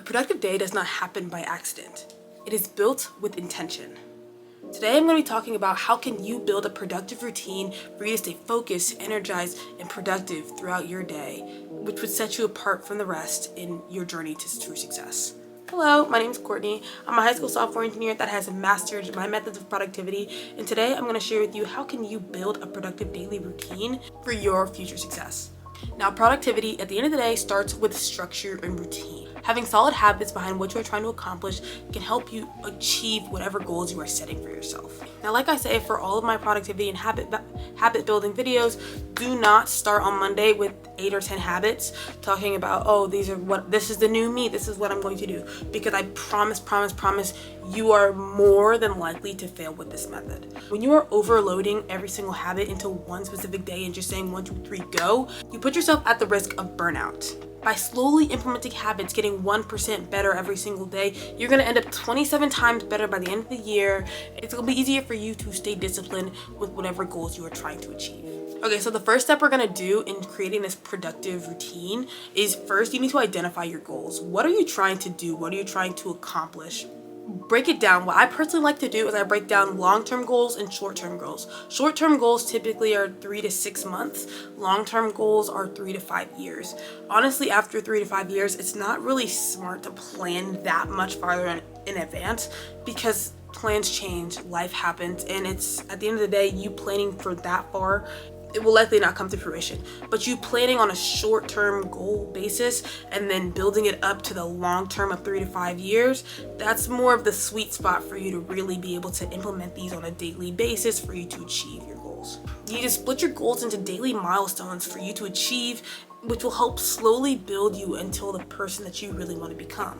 productive day does not happen by accident. It is built with intention. Today I'm going to be talking about how can you build a productive routine for you to stay focused, energized, and productive throughout your day, which would set you apart from the rest in your journey to true success. Hello, my name is Courtney. I'm a high school software engineer that has mastered my methods of productivity, and today I'm going to share with you how can you build a productive daily routine for your future success. Now, productivity at the end of the day starts with structure and routine. Having solid habits behind what you are trying to accomplish can help you achieve whatever goals you are setting for yourself. Now, like I say, for all of my productivity and habit building videos, do not start on Monday with 8 or 10 habits talking about, oh, this is the new me, this is what I'm going to do. Because I promise, you are more than likely to fail with this method. When you are overloading every single habit into one specific day and just saying 1, 2, 3, go, you put yourself at the risk of burnout. By slowly implementing habits, getting 1% better every single day, you're gonna end up 27 times better by the end of the year. It's gonna be easier for you to stay disciplined with whatever goals you are trying to achieve. Okay, so the first step we're gonna do in creating this productive routine is first you need to identify your goals. What are you trying to do? What are you trying to accomplish? Break it down. What I personally like to do is I break down long-term goals and short-term goals. Short-term goals typically are 3 to 6 months. Long-term goals are 3 to 5 years. Honestly, after 3 to 5 years, it's not really smart to plan that much farther in advance because plans change, life happens, and it's at the end of the day, you planning for that far, it will likely not come to fruition. But you planning on a short-term goal basis and then building it up to the long term of 3 to 5 years, that's more of the sweet spot for you to really be able to implement these on a daily basis for you to achieve your goals. You need to split your goals into daily milestones for you to achieve, which will help slowly build you until the person that you really want to become.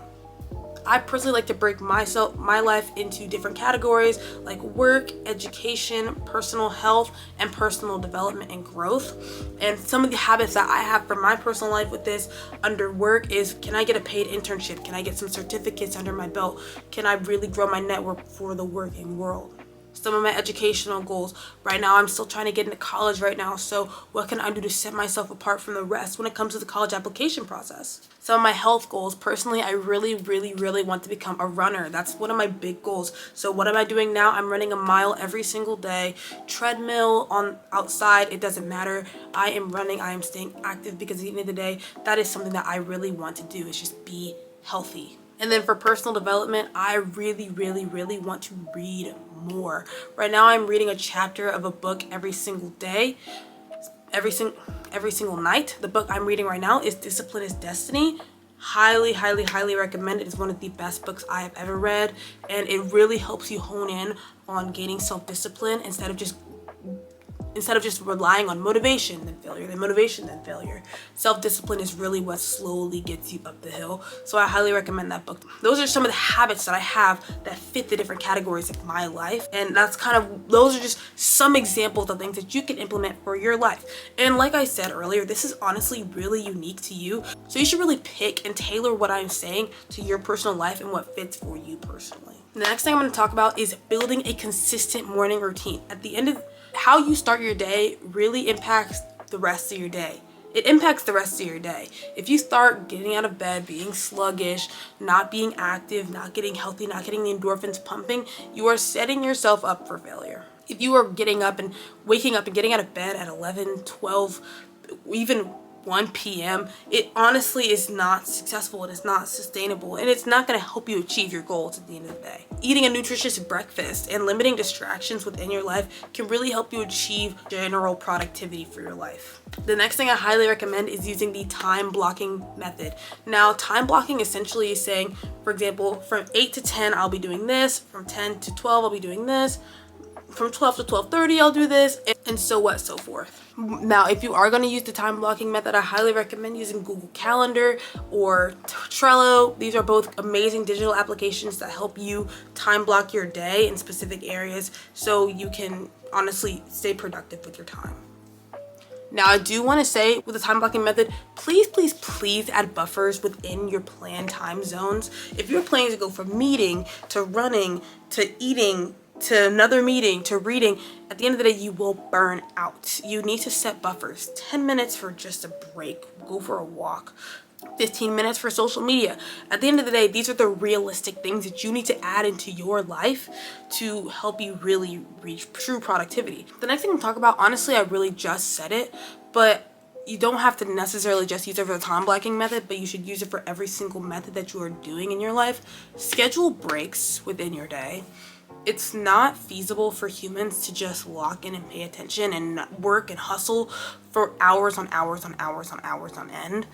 I personally like to break my life into different categories like work, education, personal health, and personal development and growth. And some of the habits that I have for my personal life with this under work is, can I get a paid internship? Can I get some certificates under my belt? Can I really grow my network for the working world? Some of my educational goals. Right now, I'm still trying to get into college right now, so what can I do to set myself apart from the rest when it comes to the college application process? Some of my health goals. Personally, I really want to become a runner. That's one of my big goals. So what am I doing now? I'm running a mile every single day. Treadmill, on outside, it doesn't matter. I am running, I am staying active because at the end of the day, that is something that I really want to do, is just be healthy. And then for personal development, I really want to read more. Right now I'm reading a chapter of a book every single day, every single night. The book I'm reading right now is Discipline is Destiny. Highly recommend it. It's one of the best books I have ever read, and it really helps you hone in on gaining self-discipline instead of just relying on motivation then failure. Self-discipline is really what slowly gets you up the hill. So I highly recommend that book. Those are some of the habits that I have that fit the different categories of my life. And those are just some examples of things that you can implement for your life. And like I said earlier, this is honestly really unique to you. So you should really pick and tailor what I'm saying to your personal life and what fits for you personally. The next thing I'm going to talk about is building a consistent morning routine. At the end of how you start your day really impacts the rest of your day. It impacts the rest of your day. If you start getting out of bed, being sluggish, not being active, not getting healthy, not getting the endorphins pumping, you are setting yourself up for failure. If you are getting up and waking up and getting out of bed at 11, 12, even 1 p.m., it honestly is not successful, it is not sustainable, and it's not going to help you achieve your goals at the end of the day. Eating a nutritious breakfast and limiting distractions within your life can really help you achieve general productivity for your life. The next thing I highly recommend is using the time blocking method. Now, time blocking essentially is saying, for example, from 8 to 10, I'll be doing this, from 10 to 12, I'll be doing this, from 12 to 12:30, I'll do this, and so forth. Now, if you are going to use the time blocking method, I highly recommend using Google Calendar or Trello. These are both amazing digital applications that help you time block your day in specific areas so you can honestly stay productive with your time. Now, I do want to say with the time blocking method, please add buffers within your planned time zones. If you're planning to go from meeting to running to eating to another meeting to reading, at the end of the day, you will burn out. You need to set buffers. 10 minutes for just a break. Go for a walk. 15 minutes for social media. At the end of the day, these are the realistic things that you need to add into your life to help you really reach true productivity. The next thing I'm talking about, honestly, I really just said it, but you don't have to necessarily just use it for the time blocking method, but you should use it for every single method that you are doing in your life. Schedule breaks within your day. It's not feasible for humans to just lock in and pay attention and work and hustle for hours on hours on hours on hours on end.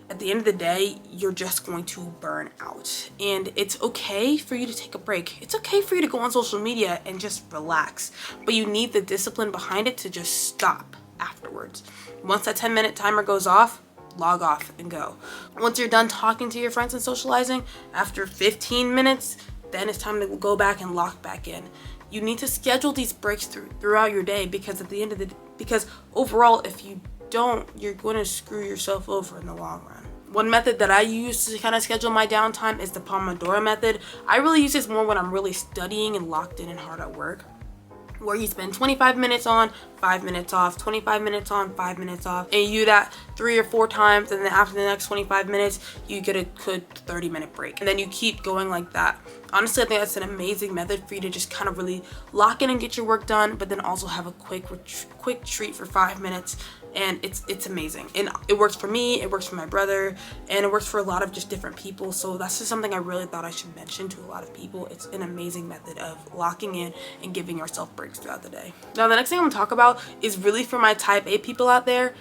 At the end of the day, you're just going to burn out. And it's okay for you to take a break. It's okay for you to go on social media and just relax. But you need the discipline behind it to just stop afterwards. Once that 10-minute timer goes off, log off and go. Once you're done talking to your friends and socializing, after 15 minutes, then it's time to go back and lock back in. You need to schedule these breaks throughout your day, because at the end of the because overall, if you don't, you're going to screw yourself over in the long run. One method that I use to kind of schedule my downtime is the Pomodora Method. I really use this more when I'm really studying and locked in and hard at work, where you spend 25 minutes on, 5 minutes off, 25 minutes on, 5 minutes off, and you do that 3 or 4 times, and then after the next 25 minutes, you get a good 30-minute break. And then you keep going like that. Honestly, I think that's an amazing method for you to just kind of really lock in and get your work done, but then also have a quick treat for 5 minutes. And it's amazing. And it works for me, it works for my brother, and it works for a lot of just different people. So that's just something I really thought I should mention to a lot of people. It's an amazing method of locking in and giving yourself breaks throughout the day. Now, the next thing I'm gonna talk about is really for my type A people out there.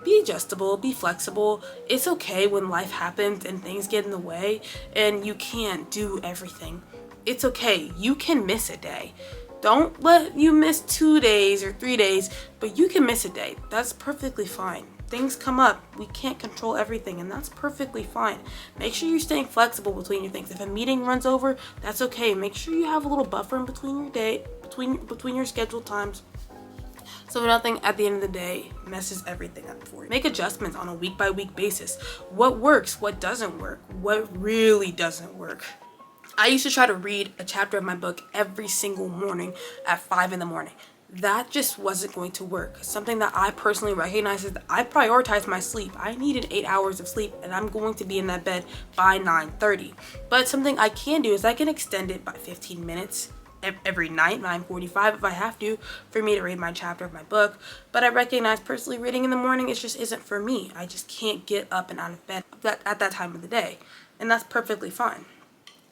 Be adjustable, be flexible. It's okay when life happens and things get in the way and you can't do everything. It's okay, you can miss a day. Don't let you miss 2 days or 3 days, but you can miss a day. That's perfectly fine. Things come up. We can't control everything, and that's perfectly fine. Make sure you're staying flexible between your things. If a meeting runs over, that's okay. Make sure you have a little buffer in between your day, between your scheduled times, so nothing at the end of the day messes everything up for you. Make adjustments on a week-by-week basis. What works? What doesn't work? What really doesn't work? I used to try to read a chapter of my book every single morning at 5 in the morning. That just wasn't going to work. Something that I personally recognize is that I prioritize my sleep. I needed 8 hours of sleep, and I'm going to be in that bed by 9:30. But something I can do is I can extend it by 15 minutes every night, 9:45 if I have to, for me to read my chapter of my book. But I recognize personally reading in the morning, it just isn't for me. I just can't get up and out of bed at that time of the day. And that's perfectly fine.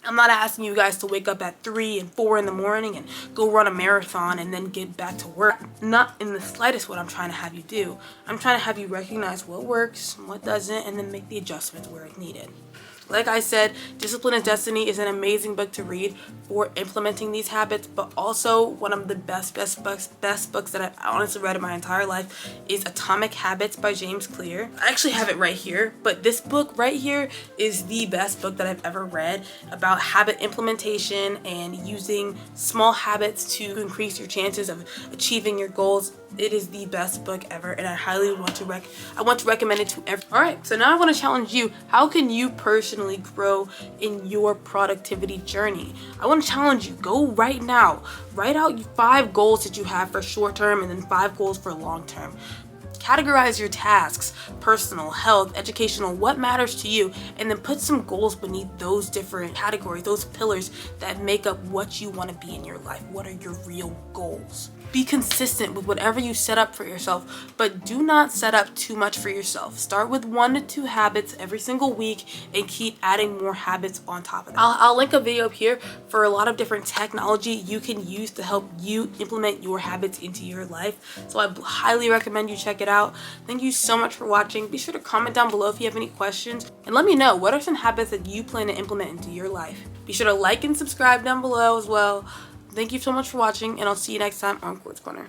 I'm not asking you guys to wake up at 3 and 4 in the morning and go run a marathon and then get back to work. Not in the slightest what I'm trying to have you do. I'm trying to have you recognize what works and what doesn't, and then make the adjustments where it's needed. Like I said, Discipline is Destiny is an amazing book to read for implementing these habits, but also one of the best books that I've honestly read in my entire life is Atomic Habits by James Clear. I actually have it right here, but this book right here is the best book that I've ever read about habit implementation and using small habits to increase your chances of achieving your goals. It is the best book ever, and I highly want to recommend it to everyone. Alright, so now I want to challenge you. How can you personally grow in your productivity journey? I want to challenge you. Go right now. Write out 5 goals that you have for short term and then 5 goals for long term. Categorize your tasks, personal, health, educational, what matters to you, and then put some goals beneath those different categories, those pillars that make up what you want to be in your life. What are your real goals? Be consistent with whatever you set up for yourself, but do not set up too much for yourself. Start with 1 to 2 habits every single week and keep adding more habits on top of that. I'll link a video up here for a lot of different technology you can use to help you implement your habits into your life. So I highly recommend you check it out. Thank you so much for watching. Be sure to comment down below if you have any questions, and let me know what are some habits that you plan to implement into your life. Be sure to like and subscribe down below as well. Thank you so much for watching, and I'll see you next time on Quartz Corner.